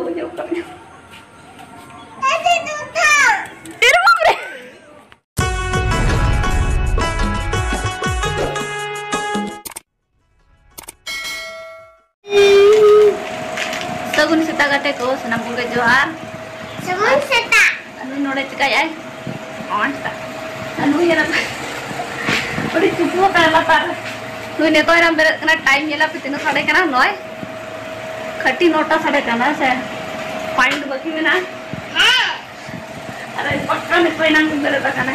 baju kami. Sagun seta kate ko senam bunga johar. Sagun seta. Anu nore cikai ay. On ta. Anu yana. Odi cupu kala tar. Nu ne to ina bere kana time yela pitino sade kana noy. खट्टी NOTA साढ़े करना से point बकी में ना अरे पक्का नहीं कोई ना मेरे तक ना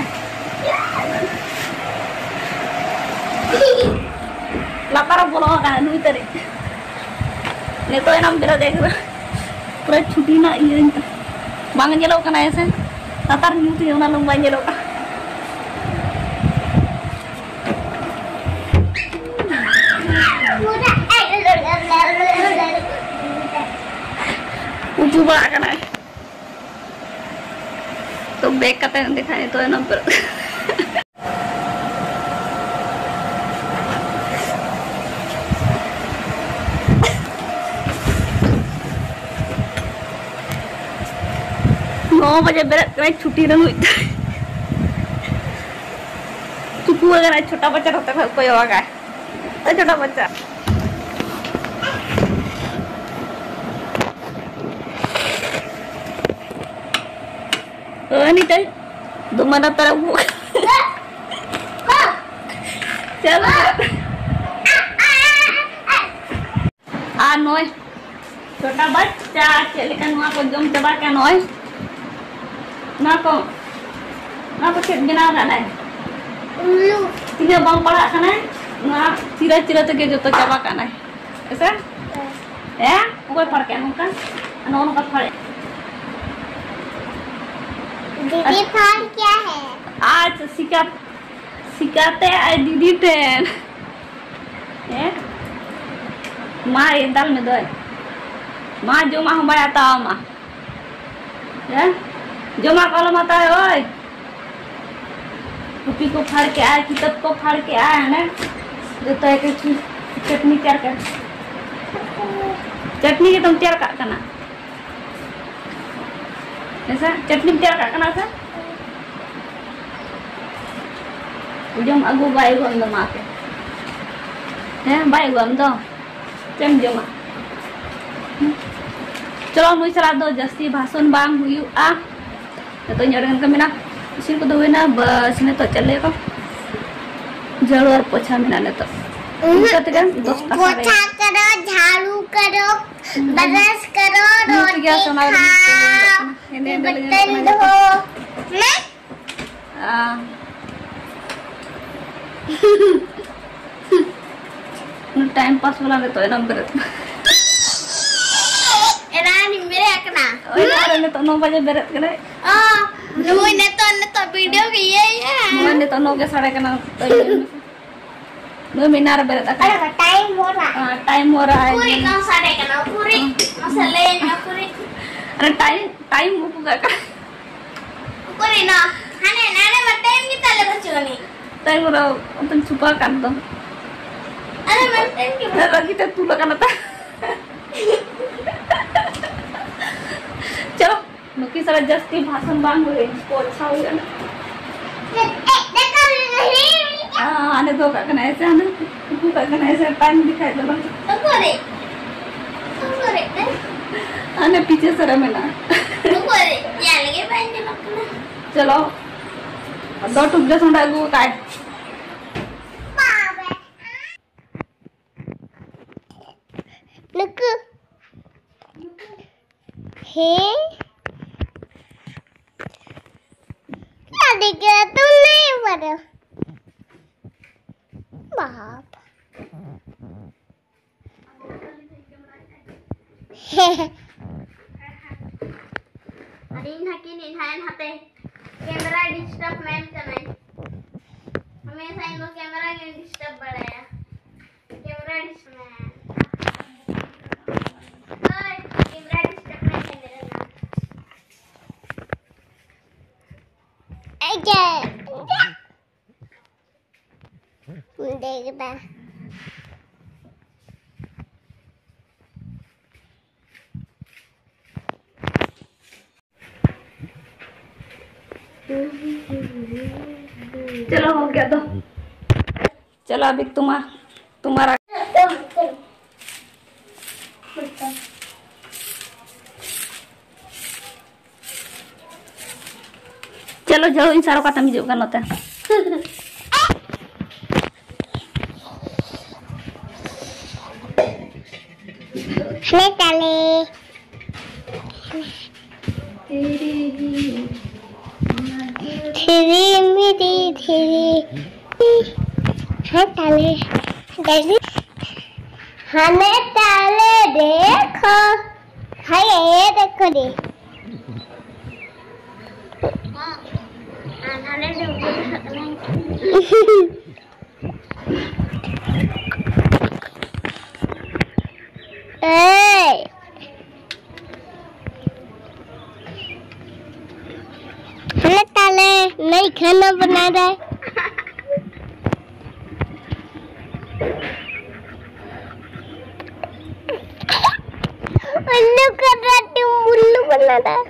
लापारा बोला होगा नहीं तेरे नहीं तो ना मेरा देख रहा पूरा छुट्टी ना ये बांग जेलो का ना ऐसे लापार न्यू थी उन्हें लोग बांग जेलो का ऊँचू बड़ा करना है तो बैग का पैन दिखाने तो है नंबर नौ बजे मेरा छुट्टी रन हुई चुपू अगर छोटा बच्चा रहता है कोई होगा तो छोटा बच्चा नहीं तो तुम्हारा तरफ वो चलो आ नोय छोटा बच्चा चले का नुआ को जम चबा का नोय ना को खेत बिना का ना उल्लू तीन बम पड़ा का ना ना चिरा चिरा तक जो तो चबा का ना ऐसा है कोई फर्क है उनका अनोन का फर्क दीदी फाड़ क्या है आज सिखाते हैं दीदी टेन माँ ये दाल में दो माँ जो माँ हम आता माँ जो माँ कॉलम आता है ओए टोपी को फाड़ के आए किताब को फाड़ के आए है ना जो तो एक चटनी तैयार कर चटनी के तुम तैयार करना ऐसा चटनी तैयार करना सर जम अगु बाई गम दो माँ के हैं बाई गम दो चम जमा चलो मुझे सलाह दो जस्ती भाषण बांग हुई आ तो nyarikan kami nak isin ko doin na bas na to chale ko झाड़ू और पोछा मिलाने तो करते kan पोछा करो झाड़ू करो ब्रश करो रोटी खाओ बर्तन धो ना टाइम पास वाला तो है नंबर एरानी मेरे एकना ओए ने तो 9 बजे बेरत करे नुई ने तो वीडियो की ये ने तो 9 के साढ़े का ना नो मीनार बेरत अरे टाइम हो रहा है टाइम हो रहा है पूरी 9 साढ़े का ना पूरी मसाले ना पूरी अरे टाइम मुक का पूरी ना हने नाने में टाइम कितना ले बच्चों टाइम रो तुम छुपा कर दो अरे मैं टाइम की लगी तो तू लगा ना चलो नुकी सारा जस्ती भाषण बांग हुए इसको अच्छा हुआ ना आने दो का कना ऐसे आने तू का कना ऐसे टाइम दिखाई दो तो करे आने पीछे सर में ना तो करे या लगे पहन के लगना चलो दो टुक जा सुंडा गो काय नुक हे क्या देख रहा तुम नहीं पढ़ो बाप अरे इन हाथे कैमरा डिस्टर्ब मैन करना हमेशा इनको कैमरा के डिस्टर्ब बढ़ाया कैमरा डिस्टर्ब देखता चलो हो गया तो चलो अभी तुम्हारा चलो जाओ इन सारों का तम हिजुग kan note Hane tale धीरे मेरी धीरे हने ताले डैडी हने ताले देखो हाय ये देखो दे हने हने ताले नहीं खाना बना रहा है उल्लू कर रहा है उल्लू बना रहा है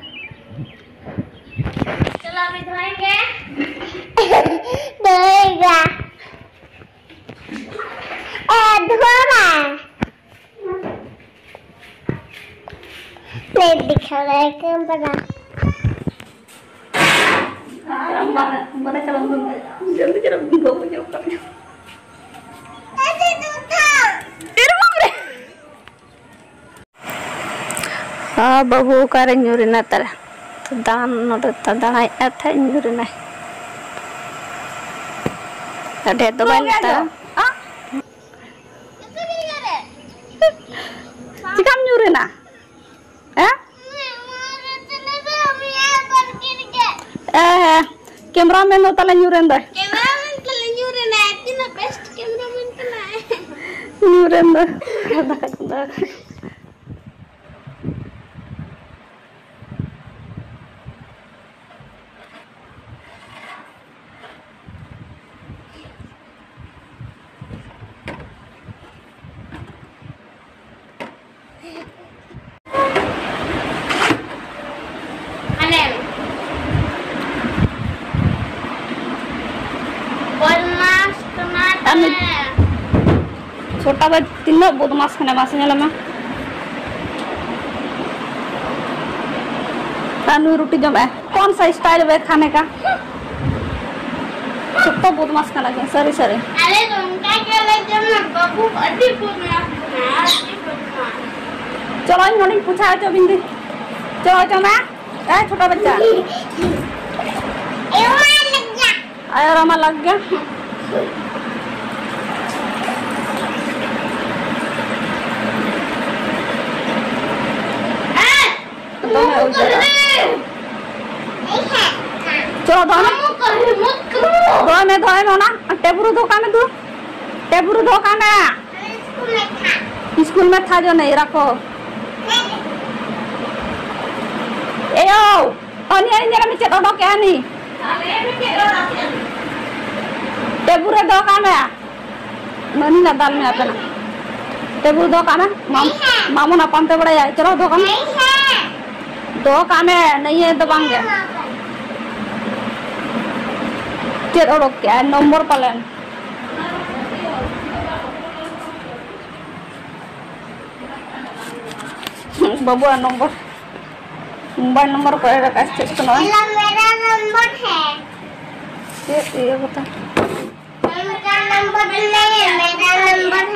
चलो अभी धोएंगे धोएगा धो रहा है नहीं दिखा रहा है क्यों बना mana calon jam cara bingung punya ukapnya bahu karen nyurina tara dan noda tadanai atha nyurina ada to banita cikam nyurina cameraman no tala nyuren dah cameraman tala nyuren है इतना बेस्ट cameraman तला है nyuren dah kada छोटा बच्चा तीनों बदमाश खाने मासने लगा तानू रोटी जम है कौन सा स्टाइल है खाने का छोटा बदमाश खाना है सरी सरी अरे तुमका क्या लगे ना बाबू अड्डी बदमाश चलो इन्होंने पूछा है बिंदी चलो चलो छोटा बच्चा आया रामा लग गया चलो धोए में ना टेबुरु धोखा में तू टेबुरु धोखा में स्कूल में था जो नहीं रखो ए ओ अन्य जगह में चलो क्या नहीं टेबुरु धोखा में ननी ना दाल में अपना टेबुरु धोखा में मामू ना पंते बड़ा है चलो धोखा में धोखा में नहीं है दबाएंगे चलो क्या नंबर पलन बाबू नंबर मोबाइल नंबर को रखा है चेक करना मेरा नंबर है ये बता मेरा नंबर नहीं है मेरा नंबर